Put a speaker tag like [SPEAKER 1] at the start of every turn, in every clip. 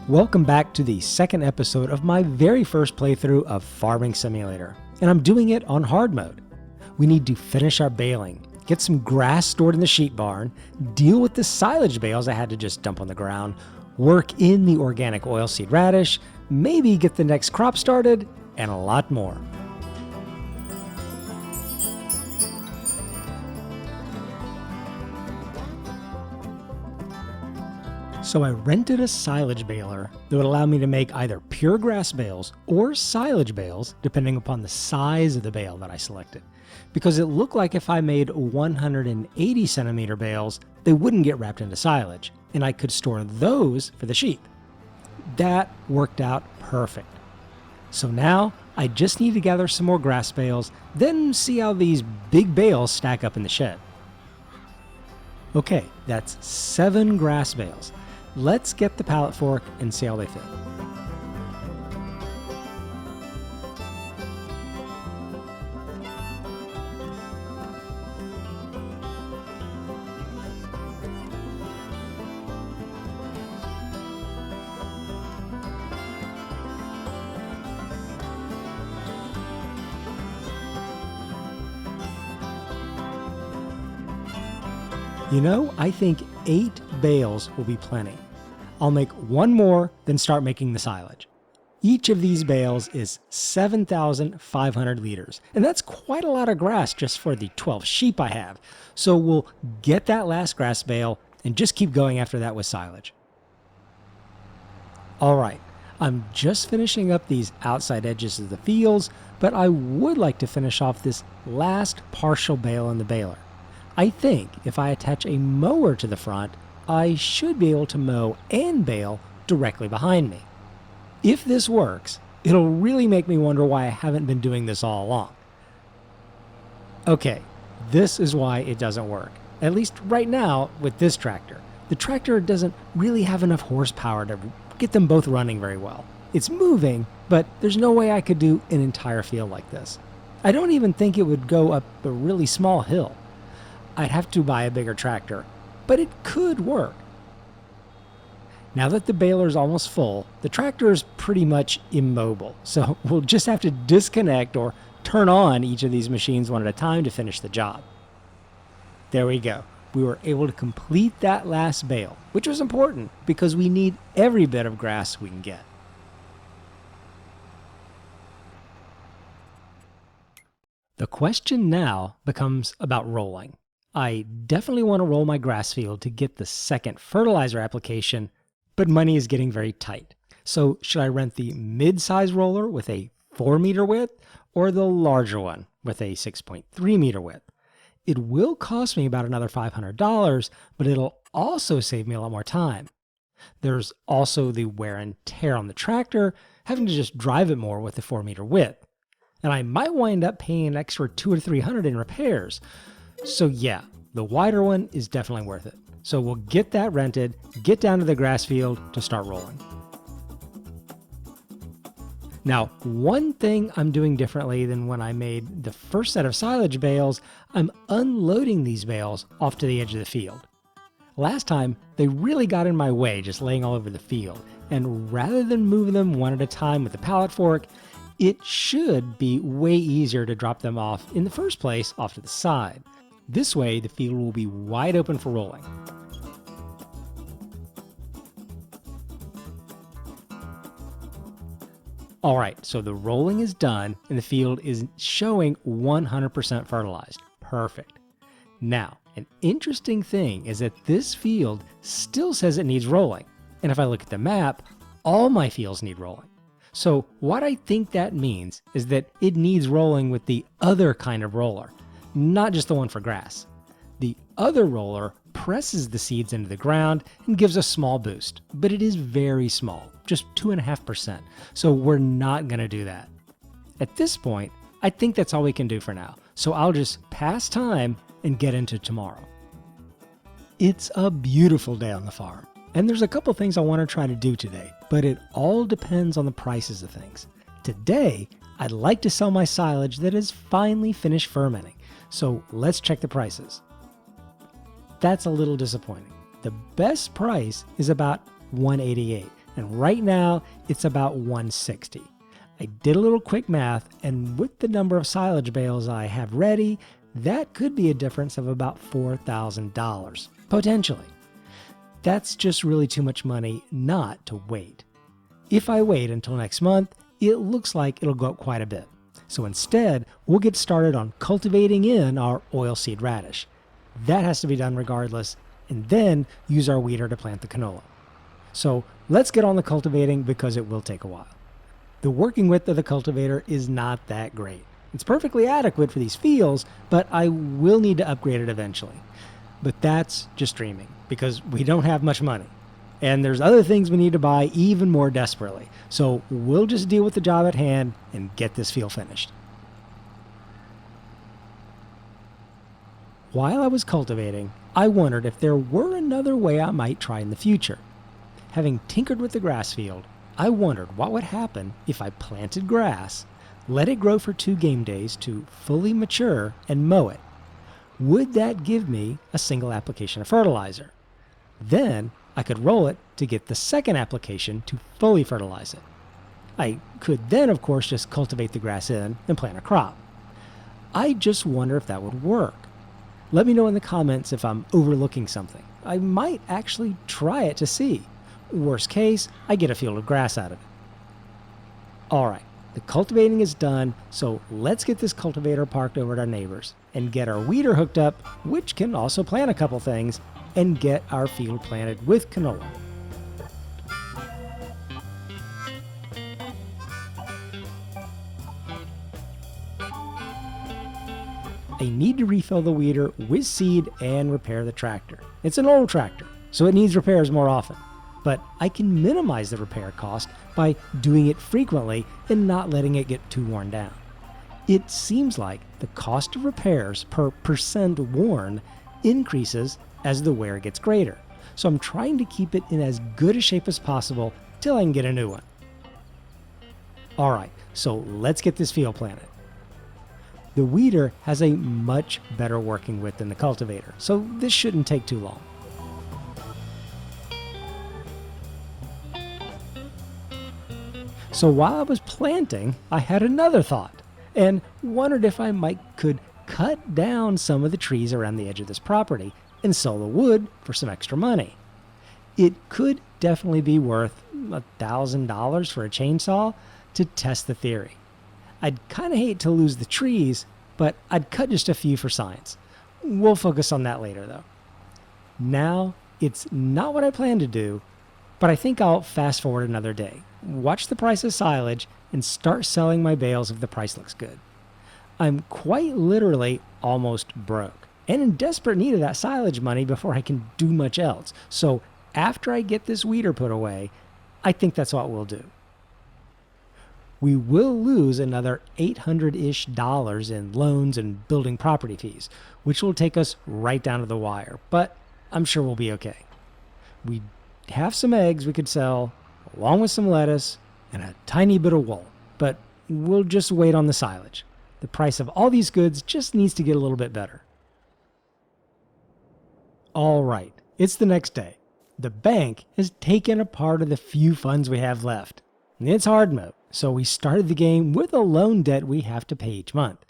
[SPEAKER 1] Welcome back to the second episode of my very first playthrough of Farming Simulator, and I'm doing it on hard mode. We need to finish our baling, get some grass stored in the sheep barn, deal with the silage bales I had to just dump on the ground, work in the organic oilseed radish, maybe get the next crop started, and a lot more. So I rented a silage baler that would allow me to make either pure grass bales or silage bales, depending upon the size of the bale that I selected. Because it looked like if I made 180 centimeter bales, they wouldn't get wrapped into silage, and I could store those for the sheep. That worked out perfect. So now I just need to gather some more grass bales, then see how these big bales stack up in the shed. Okay, that's 7 grass bales. Let's get the pallet fork and see how they fit. You know, I think 8 bales will be plenty. I'll make one more, then start making the silage. Each of these bales is 7,500 liters, and that's quite a lot of grass just for the 12 sheep I have. So we'll get that last grass bale and just keep going after that with silage. Alright, I'm just finishing up these outside edges of the fields, but I would like to finish off this last partial bale in the baler. I think if I attach a mower to the front, I should be able to mow and bale directly behind me. If this works, it'll really make me wonder why I haven't been doing this all along. Okay, this is why it doesn't work. At least right now with this tractor. The tractor doesn't really have enough horsepower to get them both running very well. It's moving, but there's no way I could do an entire field like this. I don't even think it would go up a really small hill. I'd have to buy a bigger tractor, but it could work. Now that the baler's almost full, the tractor is pretty much immobile, so we'll just have to disconnect or turn on each of these machines one at a time to finish the job. There we go. We were able to complete that last bale, which was important because we need every bit of grass we can get. The question now becomes about rolling. I definitely want to roll my grass field to get the second fertilizer application, but money is getting very tight. So should I rent the mid-size roller with a 4-meter width or the larger one with a 6.3-meter width? It will cost me about another $500, but it'll also save me a lot more time. There's also the wear and tear on the tractor, having to just drive it more with the 4-meter width. And I might wind up paying an extra $200 or $300 in repairs. So yeah, the wider one is definitely worth it. So we'll get that rented, get down to the grass field to start rolling. Now, one thing I'm doing differently than when I made the first set of silage bales, I'm unloading these bales off to the edge of the field. Last time, they really got in my way just laying all over the field, and rather than moving them one at a time with the pallet fork, it should be way easier to drop them off in the first place off to the side. This way, the field will be wide open for rolling. Alright, so the rolling is done and the field is showing 100% fertilized. Perfect. Now, an interesting thing is that this field still says it needs rolling. And if I look at the map, all my fields need rolling. So what I think that means is that it needs rolling with the other kind of roller, not just the one for grass. The other roller presses the seeds into the ground and gives a small boost, but it is very small, just 2.5%, so we're not going to do that. At this point, I think that's all we can do for now, so I'll just pass time and get into tomorrow. It's a beautiful day on the farm, and there's a couple things I want to try to do today, but it all depends on the prices of things. Today, I'd like to sell my silage that is finally finished fermenting, so let's check the prices. That's a little disappointing. The best price is about $188, and right now it's about 160. I did a little quick math, and with the number of silage bales I have ready, that could be a difference of about $4,000, potentially. That's just really too much money not to wait. If I wait until next month, it looks like it'll go up quite a bit. So instead, we'll get started on cultivating in our oilseed radish. That has to be done regardless, and then use our weeder to plant the canola. So let's get on the cultivating because it will take a while. The working width of the cultivator is not that great. It's perfectly adequate for these fields, but I will need to upgrade it eventually. But that's just dreaming because we don't have much money. And there's other things we need to buy even more desperately. So we'll just deal with the job at hand and get this field finished. While I was cultivating, I wondered if there were another way I might try in the future. Having tinkered with the grass field, I wondered what would happen if I planted grass, let it grow for 2 game days to fully mature, and mow it. Would that give me a single application of fertilizer? Then I could roll it to get the second application to fully fertilize it. I could then, of course, just cultivate the grass in and plant a crop. I just wonder if that would work. Let me know in the comments if I'm overlooking something. I might actually try it to see. Worst case, I get a field of grass out of it. Alright, the cultivating is done, so let's get this cultivator parked over at our neighbors and get our weeder hooked up, which can also plant a couple things, and get our field planted with canola. I need to refill the weeder with seed and repair the tractor. It's an old tractor, so it needs repairs more often. But I can minimize the repair cost by doing it frequently and not letting it get too worn down. It seems like the cost of repairs per percent worn increases as the wear gets greater. So I'm trying to keep it in as good a shape as possible till I can get a new one. Alright, so let's get this field planted. The weeder has a much better working width than the cultivator, so this shouldn't take too long. So while I was planting, I had another thought and wondered if I could cut down some of the trees around the edge of this property and sell the wood for some extra money. It could definitely be worth $1,000 for a chainsaw to test the theory. I'd kind of hate to lose the trees, but I'd cut just a few for science. We'll focus on that later though. Now, it's not what I planned to do, but I think I'll fast forward another day, watch the price of silage, and start selling my bales if the price looks good. I'm quite literally almost broke and in desperate need of that silage money before I can do much else. So after I get this weeder put away, I think that's what we'll do. We will lose another $800-ish in loans and building property fees, which will take us right down to the wire, but I'm sure we'll be okay. We have some eggs we could sell, along with some lettuce and a tiny bit of wool, but we'll just wait on the silage. The price of all these goods just needs to get a little bit better. All right, it's the next day. The bank has taken a part of the few funds we have left. It's hard mode, so we started the game with a loan debt we have to pay each month.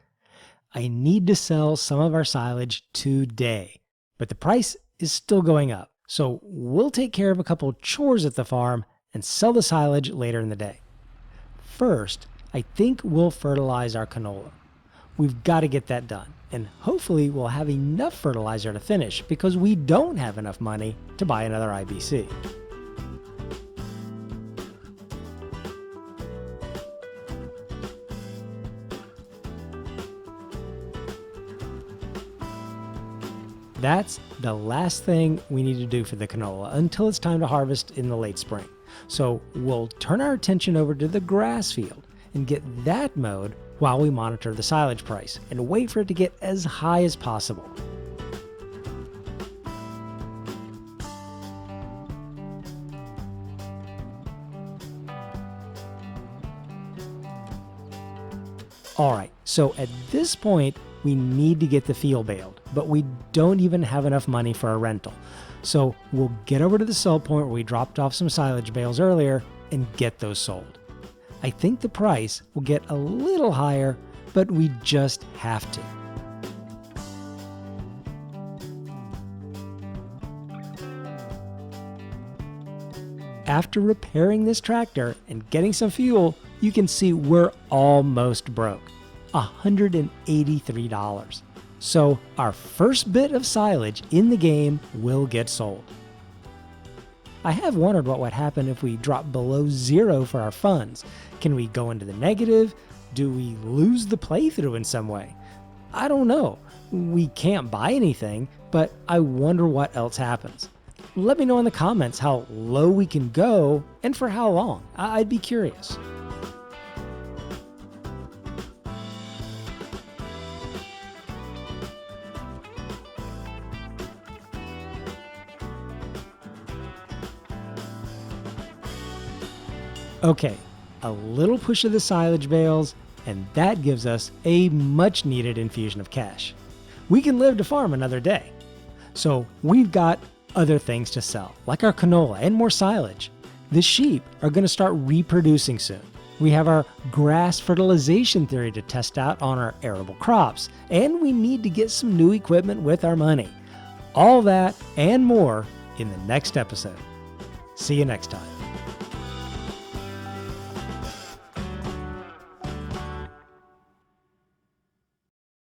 [SPEAKER 1] I need to sell some of our silage today, but the price is still going up, so we'll take care of a couple chores at the farm and sell the silage later in the day. First, I think we'll fertilize our canola. We've got to get that done, and hopefully we'll have enough fertilizer to finish because we don't have enough money to buy another IBC. That's the last thing we need to do for the canola until it's time to harvest in the late spring. So we'll turn our attention over to the grass field and get that mowed while we monitor the silage price and wait for it to get as high as possible. Alright, so at this point, we need to get the field baled, but we don't even have enough money for a rental. So we'll get over to the sell point where we dropped off some silage bales earlier and get those sold. I think the price will get a little higher, but we just have to. After repairing this tractor and getting some fuel, you can see we're almost broke, $183. So our first bit of silage in the game will get sold. I have wondered what would happen if we drop below zero for our funds. Can we go into the negative? Do we lose the playthrough in some way? I don't know. We can't buy anything, but I wonder what else happens. Let me know in the comments how low we can go and for how long. I'd be curious. Okay, a little push of the silage bales, and that gives us a much needed infusion of cash. We can live to farm another day. So we've got other things to sell, like our canola and more silage. The sheep are going to start reproducing soon. We have our grass fertilization theory to test out on our arable crops, and we need to get some new equipment with our money. All that and more in the next episode. See you next time.